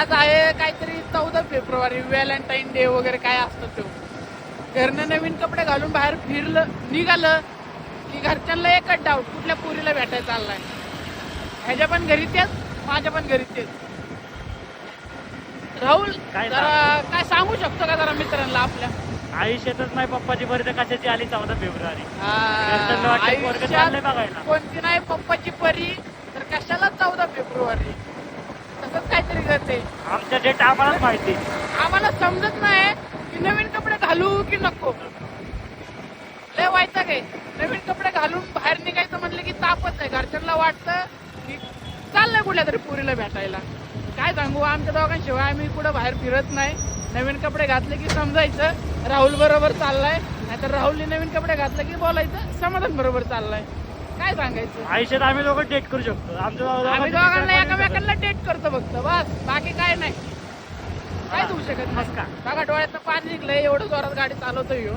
आज आहे काहीतरी 14 फेब्रुवारी, व्हॅलेंटाईन डे वगैरे काय असतं तो. घरनं नवीन कपडे घालून बाहेर निघालं की घरच्यांना एकच डाऊट, कुठल्या पोरीला भेटायला चाललाय. ह्याच्या पण घरी तेच, माझ्या पण घरी तेच. राहुल जरा काय सांगू शकतो का जरा मित्रांना आपल्या? आयुष्यातच नाही पप्पाची बरी तर कशाची आली 14 फेब्रुवारी. आयुष्यात बघायला कोणती नाही पप्पाची परी तर कशाला 14 फेब्रुवारी. तसंच काहीतरी करते. आमच्या डेट आम्हालाच माहिती. आम्हाला समजत नाही की नवीन कपडे घालू की नको. लय वैताग आहे. नवीन कपडे घालून बाहेर निघायचं म्हणलं की तापच आहे. घरच्यांना वाटतं की चाललंय कुठल्या तरी पोरीला भेटायला. काय सांगू, आमच्या दोघांशिवाय आम्ही कुठं बाहेर फिरत नाही. नवीन कपडे घातले की समजायचं राहुल बरोबर चाललाय, नाहीतर राहुलने नवीन कपडे घातले की बोलायचं समाधान बरोबर चाललाय. काय सांगायचं, आयुष्यात आम्ही दोघं डेट करू शकतो. आम्ही दोघांना एकामेकांना डेट करतो फक्त, बस. बाकी काय नाही, काय होऊ शकत नाही. बघा डोळ्यातनं पाणी निघलंय, एवढं जोरात गाडी चालवतोय ह्यो.